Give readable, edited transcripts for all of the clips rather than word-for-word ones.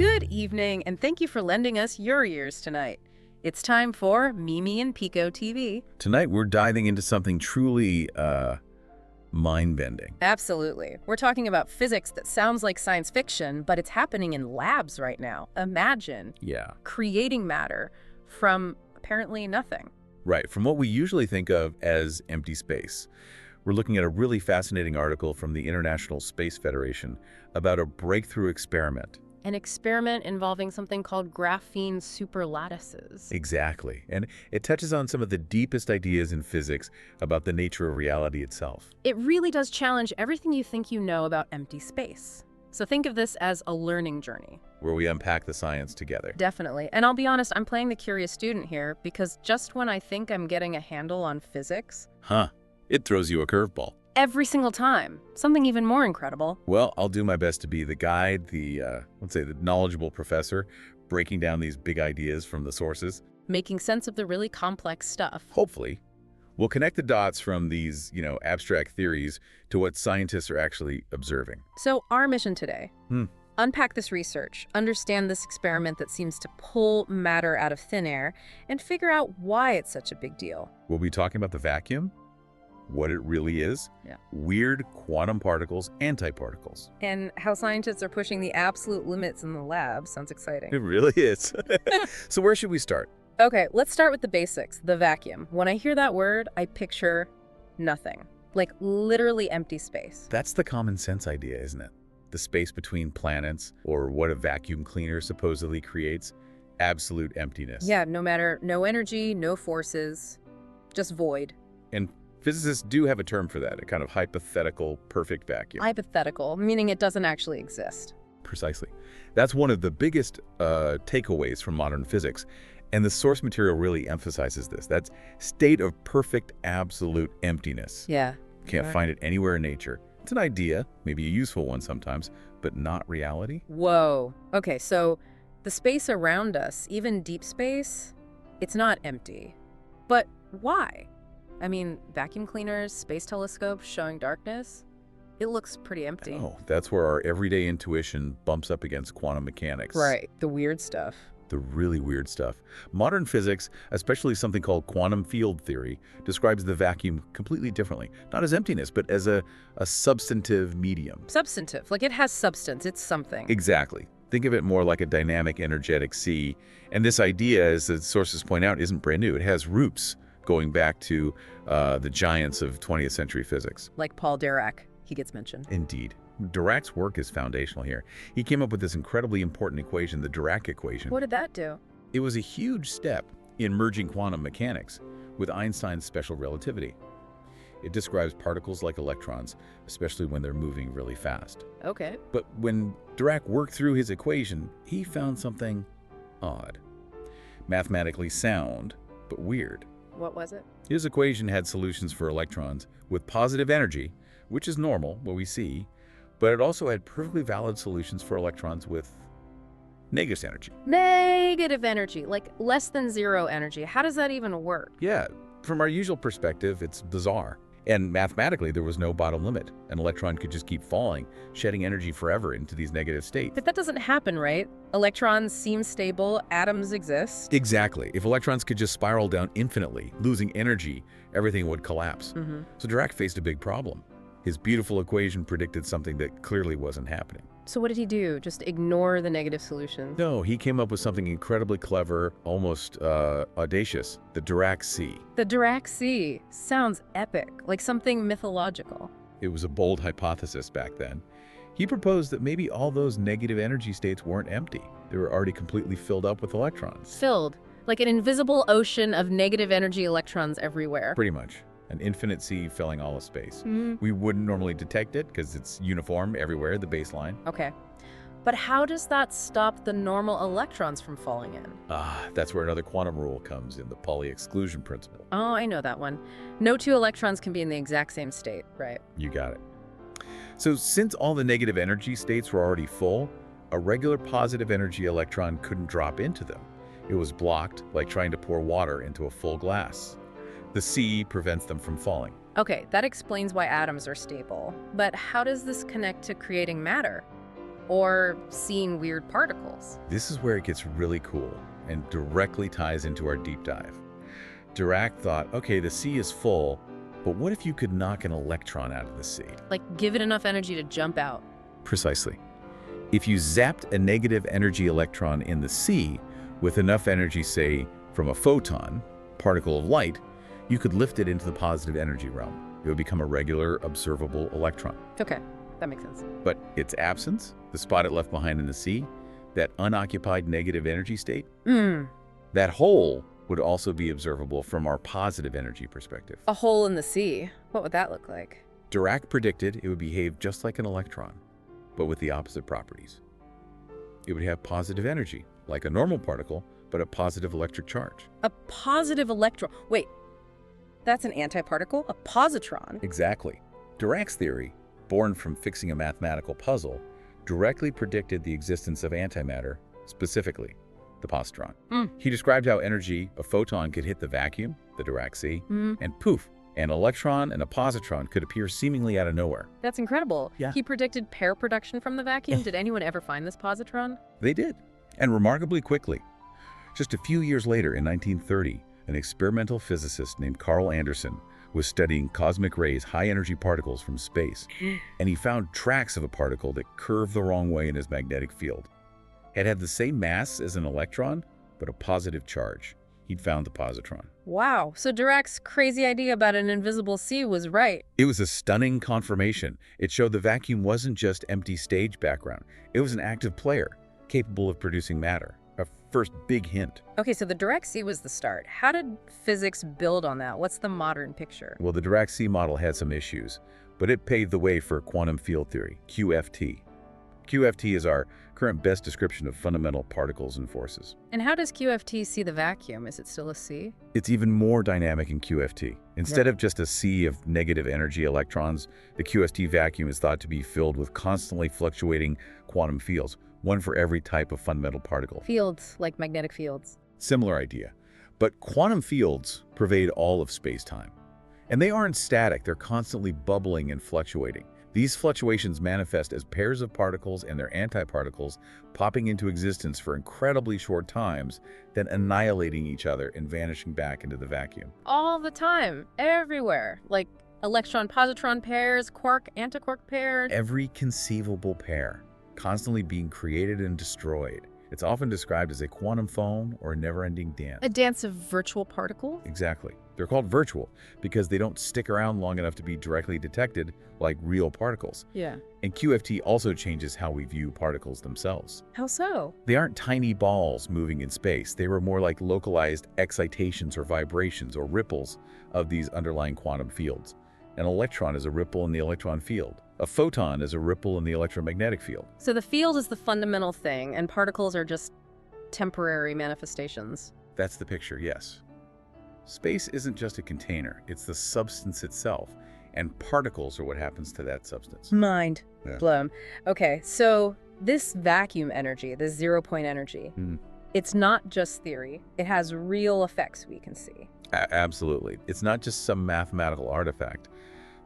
Good evening, and thank you for lending us your ears tonight. It's time for Mimi and Pico TV. Tonight, we're diving into something truly, mind-bending. Absolutely. We're talking about physics that sounds like science fiction, but it's happening in labs right now. Imagine creating matter from apparently nothing. Right. From what we usually think of as empty space. We're looking at a really fascinating article from the International Space Federation about a breakthrough experiment. An experiment involving something called graphene superlattices. Exactly. And it touches on some of the deepest ideas in physics about the nature of reality itself. It really does challenge everything you think you know about empty space. So think of this as a learning journey. Where we unpack the science together. Definitely. And I'll be honest, I'm playing the curious student here because just when I think I'm getting a handle on physics... It throws you a curveball. Every single time. Something even more incredible. Well, I'll do my best to be the guide, let's say the knowledgeable professor, breaking down these big ideas from the sources. Making sense of the really complex stuff. Hopefully. We'll connect the dots from these, abstract theories to what scientists are actually observing. So our mission today, unpack this research, understand this experiment that seems to pull matter out of thin air, and figure out why it's such a big deal. We'll be talking about the vacuum, what it really is, weird quantum particles, antiparticles. And how scientists are pushing the absolute limits in the lab. Sounds exciting. It really is. So where should we start? Okay, let's start with the basics, the vacuum. When I hear that word, I picture nothing. Like literally empty space. That's the common sense idea, isn't it? The space between planets, or what a vacuum cleaner supposedly creates, absolute emptiness. Yeah, no energy, no forces, just void. And physicists do have a term for that, a kind of hypothetical perfect vacuum. Hypothetical, meaning it doesn't actually exist. Precisely. That's one of the biggest takeaways from modern physics. And the source material really emphasizes this. That's state of perfect, absolute emptiness. Yeah. Can't find it anywhere in nature. It's an idea, maybe a useful one sometimes, but not reality. Whoa. Okay, so the space around us, even deep space, it's not empty. But why? I mean, vacuum cleaners, space telescopes showing darkness, it looks pretty empty. Oh, that's where our everyday intuition bumps up against quantum mechanics. Right, the weird stuff. The really weird stuff. Modern physics, especially something called quantum field theory, describes the vacuum completely differently. Not as emptiness, but as a substantive medium. Substantive, like it has substance, it's something. Exactly. Think of it more like a dynamic, energetic sea. And this idea, as the sources point out, isn't brand new. It has roots going back to the giants of 20th century physics. Like Paul Dirac, he gets mentioned. Indeed. Dirac's work is foundational here. He came up with this incredibly important equation, the Dirac equation. What did that do? It was a huge step in merging quantum mechanics with Einstein's special relativity. It describes particles like electrons, especially when they're moving really fast. Okay. But when Dirac worked through his equation, he found something odd. Mathematically sound, but weird. What was it? His equation had solutions for electrons with positive energy, which is normal, what we see, but it also had perfectly valid solutions for electrons with negative energy. Negative energy, like less than zero energy. How does that even work? Yeah, from our usual perspective, it's bizarre. And mathematically, there was no bottom limit. An electron could just keep falling, shedding energy forever into these negative states. But that doesn't happen, right? Electrons seem stable, atoms exist. Exactly. If electrons could just spiral down infinitely, losing energy, everything would collapse. So Dirac faced a big problem. His beautiful equation predicted something that clearly wasn't happening. So what did he do? Just ignore the negative solutions? No, he came up with something incredibly clever, almost audacious, the Dirac Sea. The Dirac Sea sounds epic, like something mythological. It was a bold hypothesis back then. He proposed that maybe all those negative energy states weren't empty. They were already completely filled up with electrons. Filled, like an invisible ocean of negative energy electrons everywhere. Pretty much. An infinite sea filling all of space. We wouldn't normally detect it because it's uniform everywhere, the baseline. Okay. But how does that stop the normal electrons from falling in? That's where another quantum rule comes in, the Pauli exclusion principle. Oh, I know that one. No two electrons can be in the exact same state, right? You got it. So since all the negative energy states were already full, a regular positive energy electron couldn't drop into them. It was blocked, like trying to pour water into a full glass. The sea prevents them from falling. Okay, that explains why atoms are stable. But how does this connect to creating matter? or seeing weird particles. This is where it gets really cool and directly ties into our deep dive. Dirac thought, okay, the sea is full, but what if you could knock an electron out of the sea? Like, give it enough energy to jump out. Precisely. If you zapped a negative energy electron in the sea with enough energy, say, from a photon, particle of light, you could lift it into the positive energy realm. It would become a regular, observable electron. Okay, that makes sense. But its absence, the spot it left behind in the sea, that unoccupied negative energy state, that hole would also be observable from our positive energy perspective. A hole in the sea. What would that look like? Dirac predicted it would behave just like an electron, but with the opposite properties. It would have positive energy, like a normal particle, but a positive electric charge. A positive electron. Wait, that's an antiparticle? A positron? Exactly. Dirac's theory, born from fixing a mathematical puzzle, directly predicted the existence of antimatter, specifically the positron. He described how energy, a photon, could hit the vacuum, the Dirac Sea, and poof, an electron and a positron could appear seemingly out of nowhere. That's incredible. Yeah. He predicted pair production from the vacuum. Did anyone ever find this positron? They did, and remarkably quickly. Just a few years later, in 1930, an experimental physicist named Carl Anderson was studying cosmic rays, high-energy particles from space, and he found tracks of a particle that curved the wrong way in his magnetic field. It had the same mass as an electron, but a positive charge. He'd found the positron. Wow, so Dirac's crazy idea about an invisible sea was right. It was a stunning confirmation. It showed the vacuum wasn't just empty stage background. It was an active player, capable of producing matter. A first big hint. Okay, so the Dirac Sea was the start. How did physics build on that? What's the modern picture? Well, the Dirac Sea model had some issues, but it paved the way for quantum field theory, QFT. QFT is our current best description of fundamental particles and forces. And how does QFT see the vacuum? Is it still a sea? It's even more dynamic in QFT. Instead of just a sea of negative energy electrons, the QFT vacuum is thought to be filled with constantly fluctuating quantum fields, one for every type of fundamental particle. Fields, like magnetic fields. Similar idea. But quantum fields pervade all of space-time. And they aren't static, they're constantly bubbling and fluctuating. These fluctuations manifest as pairs of particles and their antiparticles popping into existence for incredibly short times, then annihilating each other and vanishing back into the vacuum. All the time, everywhere. Like electron-positron pairs, quark-antiquark pairs. Every conceivable pair, constantly being created and destroyed. It's often described as a quantum foam or a never-ending dance. A dance of virtual particles? Exactly. They're called virtual because they don't stick around long enough to be directly detected like real particles. Yeah. And QFT also changes how we view particles themselves. How so? They aren't tiny balls moving in space. They were more like localized excitations or vibrations or ripples of these underlying quantum fields. An electron is a ripple in the electron field. A photon is a ripple in the electromagnetic field. So the field is the fundamental thing, and particles are just temporary manifestations. That's the picture, yes. Space isn't just a container, it's the substance itself, and particles are what happens to that substance. Mind Yeah. blown. Okay, so this vacuum energy, this zero-point energy, it's not just theory. It has real effects we can see. Absolutely. It's not just some mathematical artifact.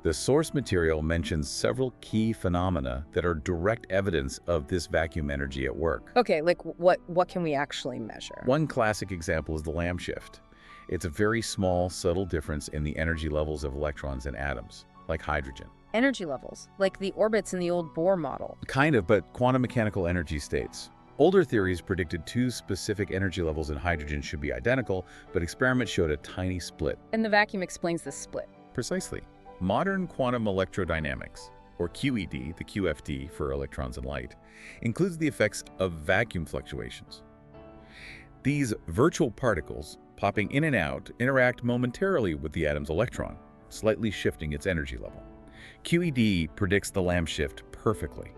The source material mentions several key phenomena that are direct evidence of this vacuum energy at work. Okay, like what can we actually measure? One classic example is the Lamb shift. It's a very small, subtle difference in the energy levels of electrons and atoms, like hydrogen. Energy levels, like the orbits in the old Bohr model. Kind of, but quantum mechanical energy states. Older theories predicted two specific energy levels in hydrogen should be identical, but experiments showed a tiny split. And the vacuum explains this split. Precisely. Modern quantum electrodynamics, or QED, the QFT for electrons and light, includes the effects of vacuum fluctuations. These virtual particles, popping in and out, interact momentarily with the atom's electron, slightly shifting its energy level. QED predicts the Lamb shift perfectly.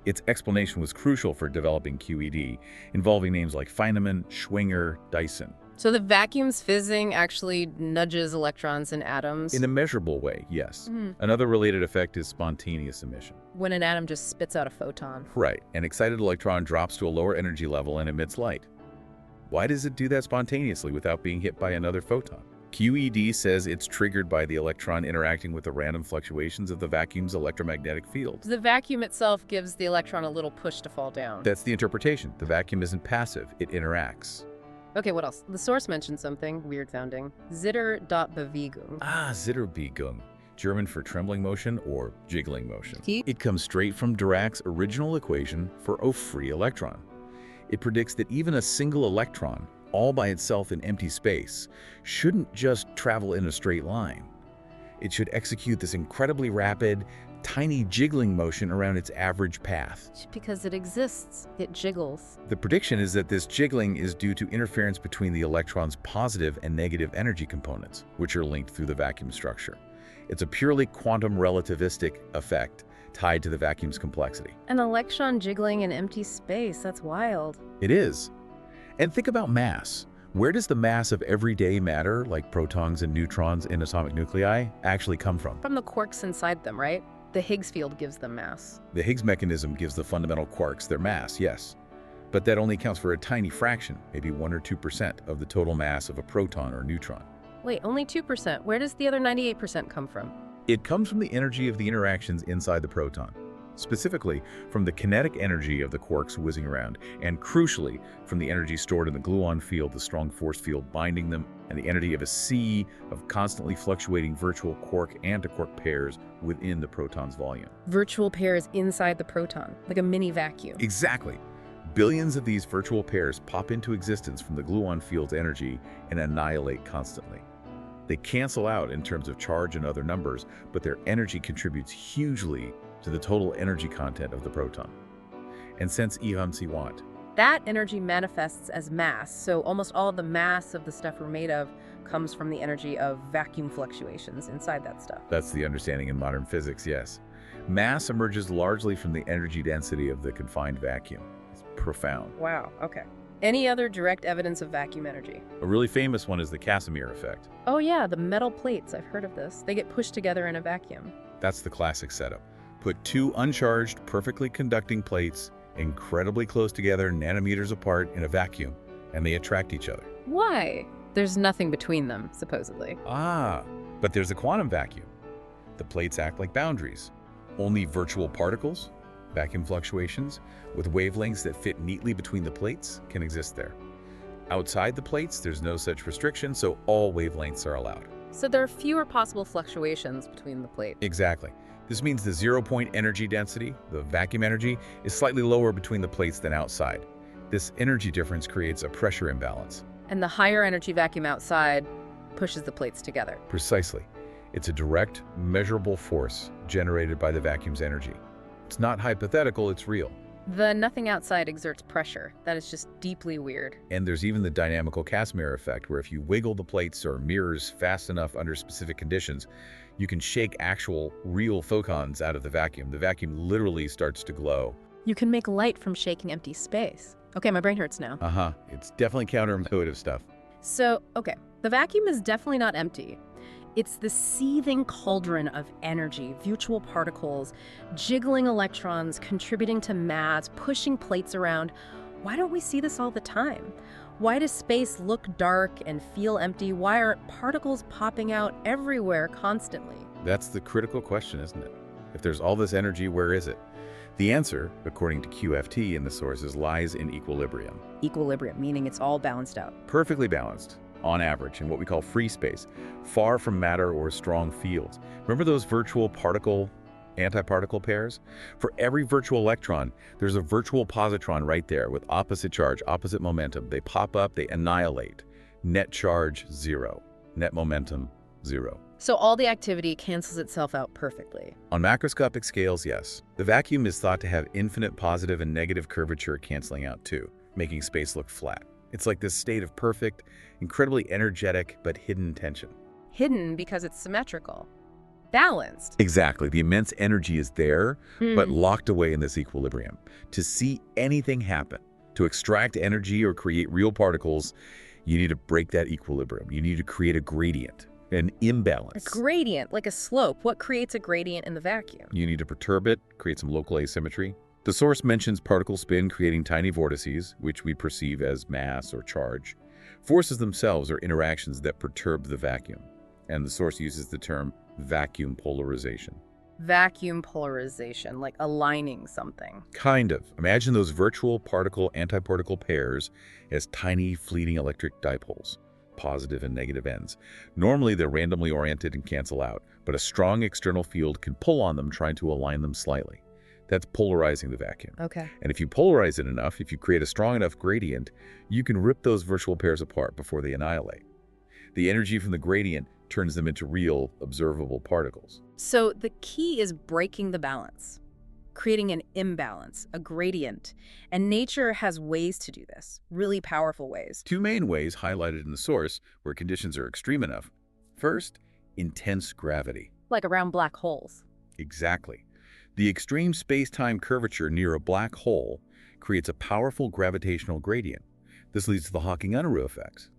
Its explanation was crucial for developing QED, involving names like Feynman, Schwinger, Dyson. So the vacuum's fizzing actually nudges electrons and atoms? In a measurable way, yes. Another related effect is spontaneous emission. When an atom just spits out a photon. Right. An excited electron drops to a lower energy level and emits light. Why does it do that spontaneously without being hit by another photon? QED says it's triggered by the electron interacting with the random fluctuations of the vacuum's electromagnetic field. The vacuum itself gives the electron a little push to fall down. That's the interpretation. The vacuum isn't passive, it interacts. Okay, what else? The source mentioned something weird sounding. Zitterbewegung. Zitterbewegung, German for trembling motion or jiggling motion. He- It comes straight from Dirac's original equation for a free electron. It predicts that even a single electron, all by itself in empty space, shouldn't just travel in a straight line. It should execute this incredibly rapid, tiny jiggling motion around its average path. Because it exists, it jiggles. The prediction is that this jiggling is due to interference between the electron's positive and negative energy components, which are linked through the vacuum structure. It's a purely quantum relativistic effect tied to the vacuum's complexity. An electron jiggling in empty space, that's wild. It is. And think about mass. Where does the mass of everyday matter, like protons and neutrons in atomic nuclei, actually come from? From the quarks inside them, right? The Higgs field gives them mass. The Higgs mechanism gives the fundamental quarks their mass, yes. But that only accounts for a tiny fraction, maybe 1 or 2% of the total mass of a proton or neutron. Wait, only 2%. Where does the other 98% come from? It comes from the energy of the interactions inside the proton. Specifically, from the kinetic energy of the quarks whizzing around, and crucially, from the energy stored in the gluon field, the strong force field binding them, and the energy of a sea of constantly fluctuating virtual quark-antiquark pairs within the proton's volume. Virtual pairs inside the proton, like a mini vacuum. Exactly. Billions of these virtual pairs pop into existence from the gluon field's energy and annihilate constantly. They cancel out in terms of charge and other numbers, but their energy contributes hugely to the total energy content of the proton. And since Ihon That energy manifests as mass, so almost all of the mass of the stuff we're made of comes from the energy of vacuum fluctuations inside that stuff. That's the understanding in modern physics, yes. Mass emerges largely from the energy density of the confined vacuum. It's profound. Wow, okay. Any other direct evidence of vacuum energy? A really famous one is the Casimir effect. Oh yeah, the metal plates, I've heard of this. They get pushed together in a vacuum. That's the classic setup. Put two uncharged, perfectly conducting plates incredibly close together, nanometers apart in a vacuum, and they attract each other. Why? There's nothing between them, supposedly. But there's a quantum vacuum. The plates act like boundaries. Only virtual particles, vacuum fluctuations, with wavelengths that fit neatly between the plates can exist there. Outside the plates, there's no such restriction, so all wavelengths are allowed. So there are fewer possible fluctuations between the plates. Exactly. This means the zero-point energy density, the vacuum energy, is slightly lower between the plates than outside. This energy difference creates a pressure imbalance. And the higher energy vacuum outside pushes the plates together. Precisely. It's a direct, measurable force generated by the vacuum's energy. It's not hypothetical, it's real. The nothing outside exerts pressure. That is just deeply weird. And there's even the dynamical Casimir effect, where if you wiggle the plates or mirrors fast enough under specific conditions, you can shake actual, real photons out of the vacuum. The vacuum literally starts to glow. You can make light from shaking empty space. Okay, my brain hurts now. It's definitely counterintuitive stuff. So, okay, the vacuum is definitely not empty. It's the seething cauldron of energy, virtual particles, jiggling electrons, contributing to mass, pushing plates around. Why don't we see this all the time? Why does space look dark and feel empty? Why are particles popping out everywhere constantly? That's the critical question, isn't it? If there's all this energy, where is it? The answer, according to QFT in the sources, lies in equilibrium. Equilibrium, meaning it's all balanced out. Perfectly balanced, on average, in what we call free space, far from matter or strong fields. Remember those virtual particle-antiparticle pairs? For every virtual electron, there's a virtual positron right there with opposite charge, opposite momentum. They pop up, they annihilate. Net charge, 0. Net momentum, 0. So all the activity cancels itself out perfectly. On macroscopic scales, yes. The vacuum is thought to have infinite positive and negative curvature canceling out too, making space look flat. It's like this state of perfect, incredibly energetic, but hidden tension. Hidden because it's symmetrical. Balanced. Exactly. The immense energy is there, but locked away in this equilibrium. To see anything happen, to extract energy or create real particles, you need to break that equilibrium. You need to create a gradient, an imbalance. A gradient, like a slope. What creates a gradient in the vacuum? You need to perturb it, create some local asymmetry. The source mentions particle spin creating tiny vortices, which we perceive as mass or charge. Forces themselves are interactions that perturb the vacuum, and the source uses the term vacuum polarization. Vacuum polarization, like aligning something. Kind of. Imagine those virtual particle-antiparticle pairs as tiny, fleeting electric dipoles, positive and negative ends. Normally, they're randomly oriented and cancel out, but a strong external field can pull on them, trying to align them slightly. That's polarizing the vacuum. Okay. And if you polarize it enough, if you create a strong enough gradient, you can rip those virtual pairs apart before they annihilate. The energy from the gradient turns them into real, observable particles. So the key is breaking the balance, creating an imbalance, a gradient. And nature has ways to do this, really powerful ways. Two main ways highlighted in the source where conditions are extreme enough. First, intense gravity. Like around black holes. Exactly. The extreme space-time curvature near a black hole creates a powerful gravitational gradient. This leads to the Hawking-Unruh effects.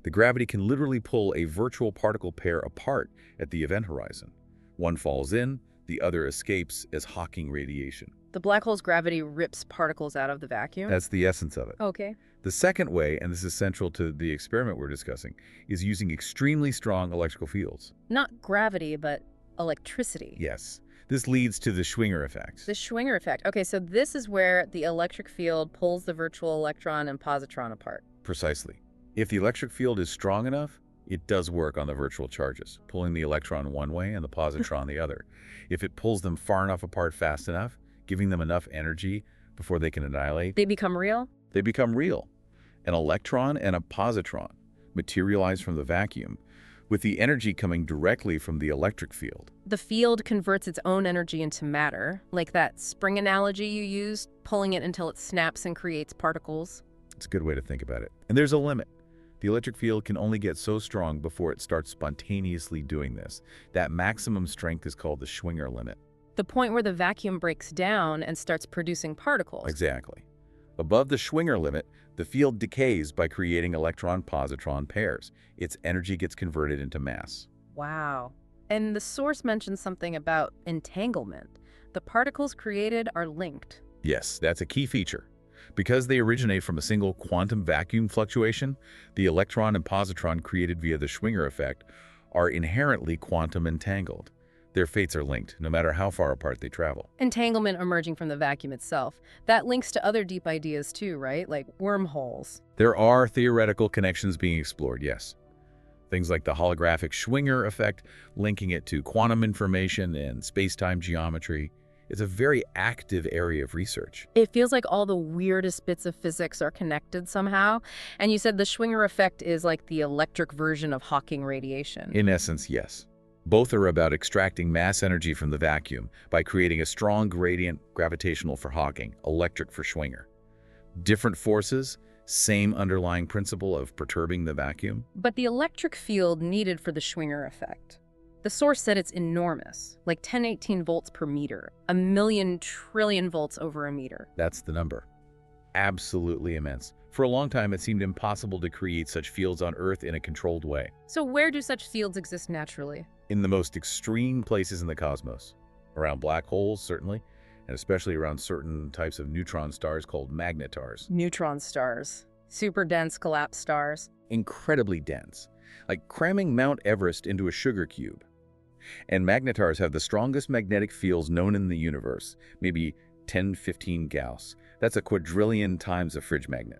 The gravity can literally pull a virtual particle pair apart at the event horizon. One falls in, the other escapes as Hawking radiation. The black hole's gravity rips particles out of the vacuum? That's the essence of it. Okay. The second way, and this is central to the experiment we're discussing, is using extremely strong electrical fields. Not gravity, but electricity. Yes. This leads to the Schwinger effect. The Schwinger effect. Okay, so this is where the electric field pulls the virtual electron and positron apart. Precisely. If the electric field is strong enough, it does work on the virtual charges, pulling the electron one way and the positron the other. If it pulls them far enough apart fast enough, giving them enough energy before they can annihilate, They become real? they become real. An electron and a positron materialize from the vacuum, with the energy coming directly from the electric field. The field converts its own energy into matter, like that spring analogy you used, pulling it until it snaps and creates particles. It's a good way to think about it. And there's a limit. The electric field can only get so strong before it starts spontaneously doing this. That maximum strength is called the Schwinger limit. The point where the vacuum breaks down and starts producing particles. Exactly. Above the Schwinger limit, the field decays by creating electron-positron pairs. Its energy gets converted into mass. Wow. And the source mentions something about entanglement. The particles created are linked. Yes, that's a key feature. Because they originate from a single quantum vacuum fluctuation, the electron and positron created via the Schwinger effect are inherently quantum entangled. Their fates are linked, no matter how far apart they travel. Entanglement emerging from the vacuum itself. That links to other deep ideas too, right? Like wormholes. There are theoretical connections being explored, yes. Things like the holographic Schwinger effect, linking it to quantum information and space-time geometry. It's a very active area of research. It feels like all the weirdest bits of physics are connected somehow. And you said the Schwinger effect is like the electric version of Hawking radiation. In essence, yes. Both are about extracting mass energy from the vacuum by creating a strong gradient, gravitational for Hawking, electric for Schwinger. Different forces, same underlying principle of perturbing the vacuum. But the electric field needed for the Schwinger effect. The source said it's enormous, like 1018 volts per meter, 1,000,000 trillion volts over a meter. That's the number. Absolutely immense. For a long time, it seemed impossible to create such fields on Earth in a controlled way. So where do such fields exist naturally? In the most extreme places in the cosmos. Around black holes, certainly, and especially around certain types of neutron stars called magnetars. Neutron stars. Super dense collapsed stars. Incredibly dense, like cramming Mount Everest into a sugar cube. And magnetars have the strongest magnetic fields known in the universe, maybe 10-15 Gauss. That's a quadrillion times a fridge magnet.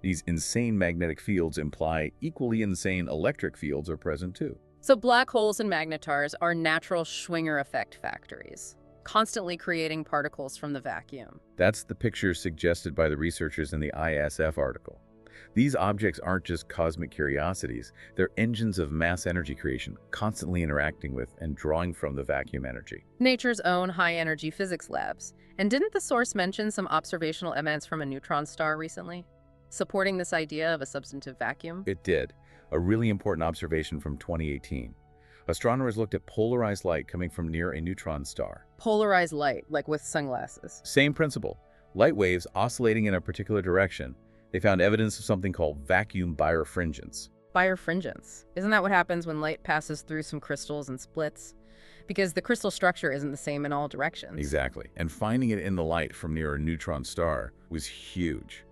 These insane magnetic fields imply equally insane electric fields are present too. So black holes and magnetars are natural Schwinger effect factories, constantly creating particles from the vacuum. That's the picture suggested by the researchers in the ISF article. These objects aren't just cosmic curiosities, they're engines of mass energy creation, constantly interacting with and drawing from the vacuum energy. Nature's own high-energy physics labs. And didn't the source mention some observational evidence from a neutron star recently, supporting this idea of a substantive vacuum? It did. A really important observation from 2018. Astronomers looked at polarized light coming from near a neutron star. Polarized light, like with sunglasses. Same principle. Light waves oscillating in a particular direction. They found evidence of something called vacuum birefringence. Birefringence. Isn't that what happens when light passes through some crystals and splits? Because the crystal structure isn't the same in all directions. Exactly. And finding it in the light from near a neutron star was huge.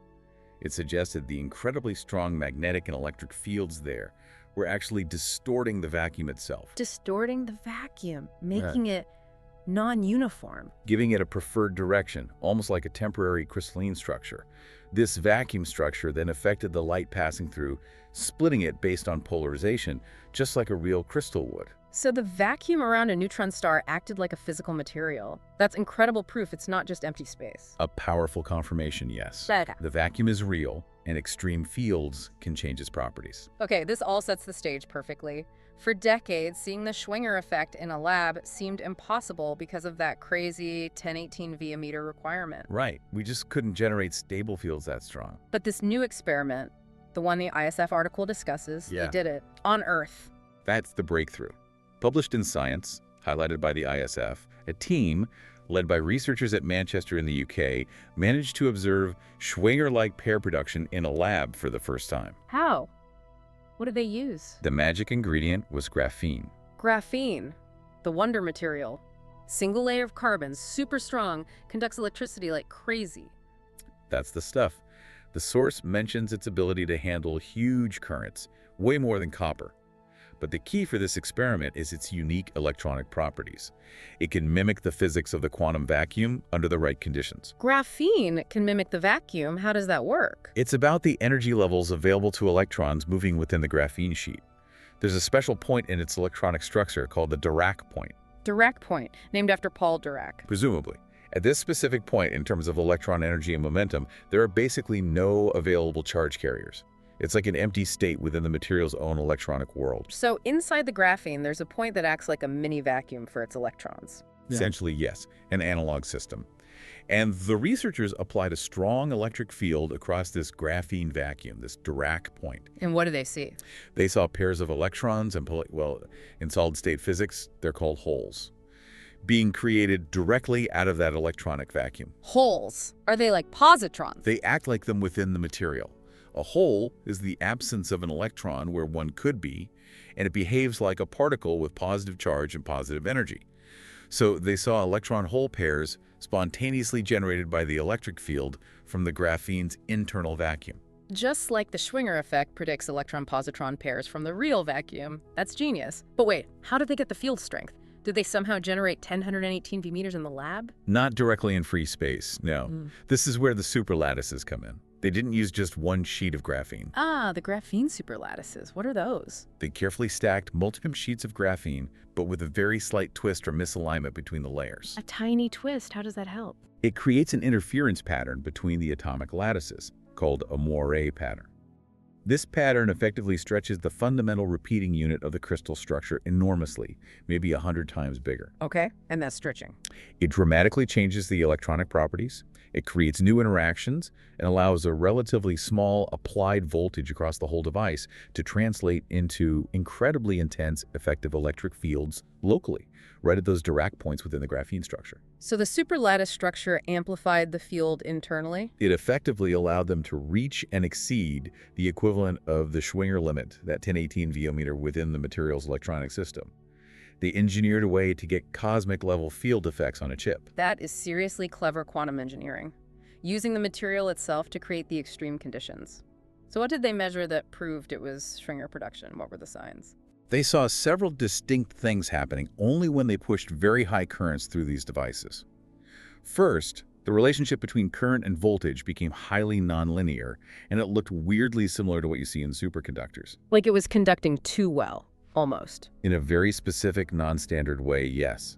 It suggested the incredibly strong magnetic and electric fields there were actually distorting the vacuum itself. Distorting the vacuum, making it non-uniform. Giving it a preferred direction, almost like a temporary crystalline structure. This vacuum structure then affected the light passing through, splitting it based on polarization, just like a real crystal would. So the vacuum around a neutron star acted like a physical material. That's incredible proof it's not just empty space. A powerful confirmation, yes. The vacuum is real, and extreme fields can change its properties. Okay, this all sets the stage perfectly. For decades, seeing the Schwinger effect in a lab seemed impossible because of that crazy 1018 via-meter requirement. Right. We just couldn't generate stable fields that strong. But this new experiment, the one the ISF article discusses, they did it on Earth. That's the breakthrough. Published in Science, highlighted by the ISF, a team led by researchers at Manchester in the UK managed to observe Schwinger-like pair production in a lab for the first time. How? What did they use? The magic ingredient was graphene. Graphene, the wonder material. Single layer of carbon, super strong, conducts electricity like crazy. That's the stuff. The source mentions its ability to handle huge currents, way more than copper. But the key for this experiment is its unique electronic properties. It can mimic the physics of the quantum vacuum under the right conditions. Graphene can mimic the vacuum. How does that work? It's about the energy levels available to electrons moving within the graphene sheet. There's a special point in its electronic structure called the Dirac point. Dirac point, named after Paul Dirac. Presumably. At this specific point, in terms of electron energy and momentum, there are basically no available charge carriers. It's like an empty state within the material's own electronic world. So inside the graphene, there's a point that acts like a mini vacuum for its electrons. Essentially, yes, an analog system. And the researchers applied a strong electric field across this graphene vacuum, this Dirac point. And what do they see? They saw pairs of electrons, and in solid-state physics, they're called holes, being created directly out of that electronic vacuum. Holes? Are they like positrons? They act like them within the material. A hole is the absence of an electron where one could be, and it behaves like a particle with positive charge and positive energy. So they saw electron-hole pairs spontaneously generated by the electric field from the graphene's internal vacuum. Just like the Schwinger effect predicts electron-positron pairs from the real vacuum. That's genius. But wait, how did they get the field strength? Did they somehow generate 1018 v-meters in the lab? Not directly in free space, no. This is where the superlattices come in. They didn't use just one sheet of graphene. Ah, the graphene superlattices. What are those? They carefully stacked multiple sheets of graphene, but with a very slight twist or misalignment between the layers. A tiny twist. How does that help? It creates an interference pattern between the atomic lattices, called a moire pattern. This pattern effectively stretches the fundamental repeating unit of the crystal structure enormously, maybe 100 times bigger. Okay, and that's stretching. It dramatically changes the electronic properties. It creates new interactions and allows a relatively small applied voltage across the whole device to translate into incredibly intense, effective electric fields locally, right at those Dirac points within the graphene structure. So the superlattice structure amplified the field internally? It effectively allowed them to reach and exceed the equivalent of the Schwinger limit, that 1018 viometer within the material's electronic system. They engineered a way to get cosmic-level field effects on a chip. That is seriously clever quantum engineering, using the material itself to create the extreme conditions. So what did they measure that proved it was Schwinger production? What were the signs? They saw several distinct things happening only when they pushed very high currents through these devices. First, the relationship between current and voltage became highly nonlinear, and it looked weirdly similar to what you see in superconductors. Like it was conducting too well. Almost. In a very specific, non-standard way, yes.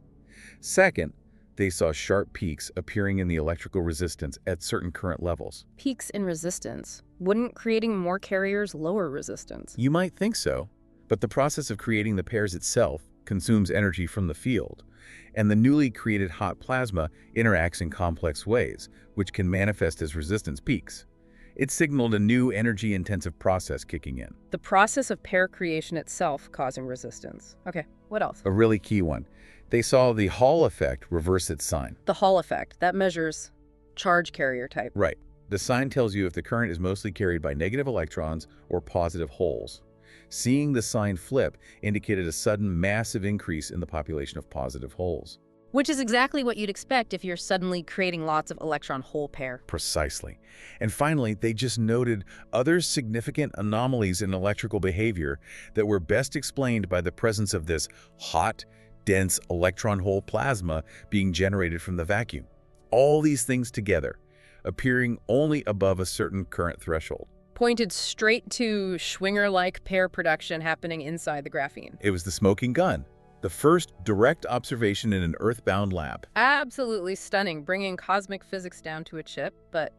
Second, they saw sharp peaks appearing in the electrical resistance at certain current levels. Peaks in resistance. Wouldn't creating more carriers lower resistance? You might think so, but the process of creating the pairs itself consumes energy from the field, and the newly created hot plasma interacts in complex ways, which can manifest as resistance peaks. It signaled a new energy-intensive process kicking in. The process of pair creation itself causing resistance. Okay, what else? A really key one. They saw the Hall effect reverse its sign. The Hall effect, that measures charge carrier type. Right. The sign tells you if the current is mostly carried by negative electrons or positive holes. Seeing the sign flip indicated a sudden massive increase in the population of positive holes. Which is exactly what you'd expect if you're suddenly creating lots of electron-hole pair. Precisely. And finally, they just noted other significant anomalies in electrical behavior that were best explained by the presence of this hot, dense electron-hole plasma being generated from the vacuum. All these things together, appearing only above a certain current threshold. Pointed straight to Schwinger-like pair production happening inside the graphene. It was the smoking gun, the first direct observation in an Earth-bound lab. Absolutely stunning, bringing cosmic physics down to a chip, but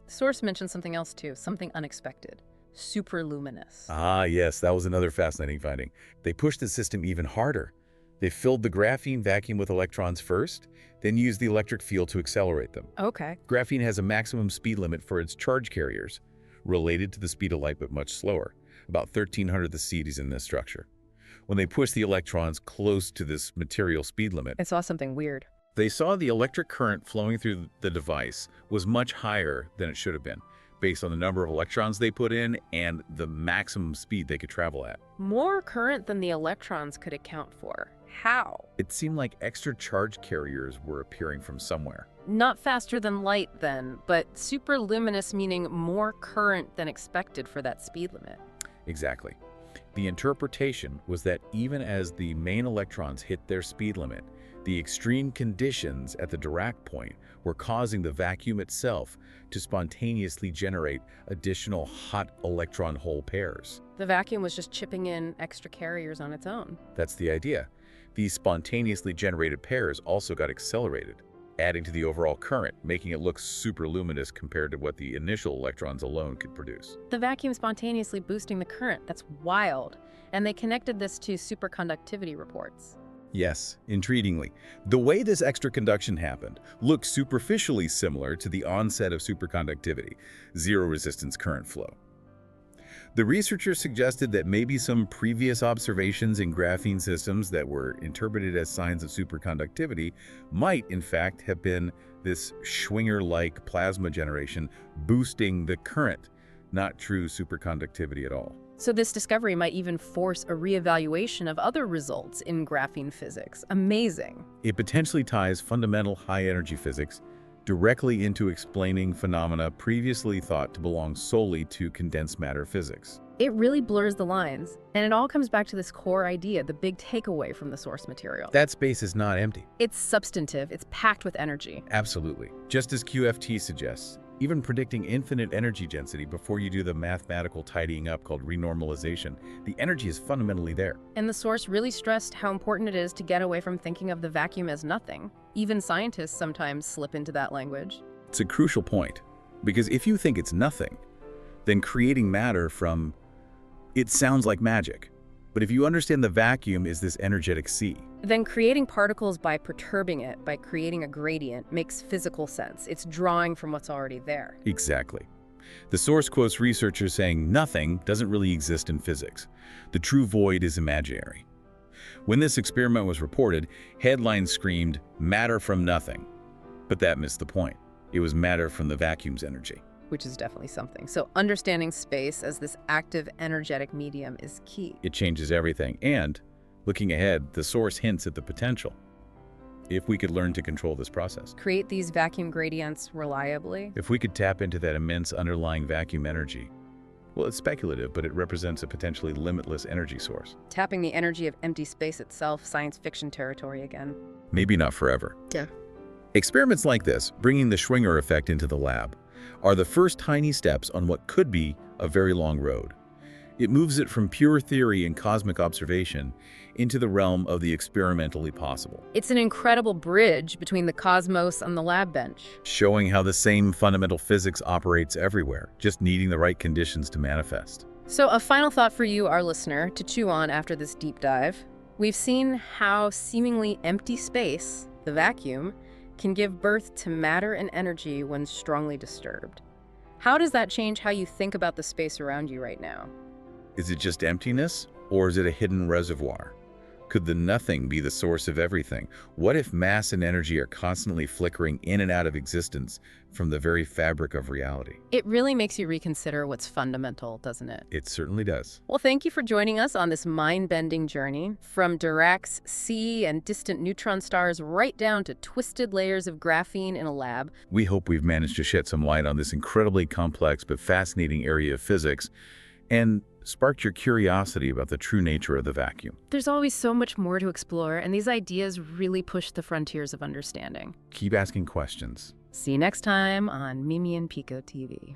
the source mentioned something else too, something unexpected. Superluminous. Ah, yes, that was another fascinating finding. They pushed the system even harder. They filled the graphene vacuum with electrons first, then used the electric field to accelerate them. Okay. Graphene has a maximum speed limit for its charge carriers, related to the speed of light but much slower, about 1,300 the CDs in this structure. When they pushed the electrons close to this material speed limit, I saw something weird. they saw the electric current flowing through the device was much higher than it should have been, based on the number of electrons they put in and the maximum speed they could travel at. More current than the electrons could account for. How? It seemed like extra charge carriers were appearing from somewhere. Not faster than light then, but superluminous meaning more current than expected for that speed limit. Exactly. The interpretation was that even as the main electrons hit their speed limit, the extreme conditions at the Dirac point were causing the vacuum itself to spontaneously generate additional hot electron-hole pairs. The vacuum was just chipping in extra carriers on its own. That's the idea. These spontaneously generated pairs also got accelerated, adding to the overall current, making it look super luminous compared to what the initial electrons alone could produce. The vacuum spontaneously boosting the current. That's wild. And they connected this to superconductivity reports. Yes, intriguingly, the way this extra conduction happened looked superficially similar to the onset of superconductivity, zero resistance current flow. The researchers suggested that maybe some previous observations in graphene systems that were interpreted as signs of superconductivity might, in fact, have been this Schwinger-like plasma generation boosting the current, not true superconductivity at all. So this discovery might even force a reevaluation of other results in graphene physics. Amazing. It potentially ties fundamental high-energy physics directly into explaining phenomena previously thought to belong solely to condensed matter physics. It really blurs the lines, and it all comes back to this core idea, the big takeaway from the source material. That space is not empty. It's substantive, it's packed with energy. Absolutely. Just as QFT suggests, even predicting infinite energy density before you do the mathematical tidying up called renormalization, the energy is fundamentally there. And the source really stressed how important it is to get away from thinking of the vacuum as nothing. Even scientists sometimes slip into that language. It's a crucial point, because if you think it's nothing, then creating matter from it sounds like magic. But if you understand the vacuum is this energetic sea, Then creating particles by perturbing it, by creating a gradient, makes physical sense. It's drawing from what's already there. exactly. The source quotes researchers saying nothing doesn't really exist in physics. The true void is imaginary. When this experiment was reported, headlines screamed, "Matter from nothing." But that missed the point. It was matter from the vacuum's energy. Which is definitely something. So understanding space as this active, energetic medium is key. It changes everything. And, looking ahead, the source hints at the potential. If we could learn to control this process. Create these vacuum gradients reliably. If we could tap into that immense underlying vacuum energy, well, it's speculative, but it represents a potentially limitless energy source. Tapping the energy of empty space itself, science fiction territory again. Maybe not forever. Yeah. Experiments like this, bringing the Schwinger effect into the lab, are the first tiny steps on what could be a very long road. It moves it from pure theory and cosmic observation into the realm of the experimentally possible, It's an incredible bridge between the cosmos and the lab bench. showing how the same fundamental physics operates everywhere, just needing the right conditions to manifest. So a final thought for you, our listener, to chew on after this deep dive. We've seen how seemingly empty space, the vacuum, can give birth to matter and energy when strongly disturbed. How does that change how you think about the space around you right now? Is it just emptiness, or is it a hidden reservoir? Could the nothing be the source of everything? What if mass and energy are constantly flickering in and out of existence from the very fabric of reality? It really makes you reconsider what's fundamental, doesn't it? It certainly does. Well, thank you for joining us on this mind-bending journey, from Dirac's Sea and distant neutron stars right down to twisted layers of graphene in a lab. We hope we've managed to shed some light on this incredibly complex but fascinating area of physics and sparked your curiosity about the true nature of the vacuum. There's always so much more to explore, and these ideas really push the frontiers of understanding. Keep asking questions. See you next time on Mimi and Pico TV.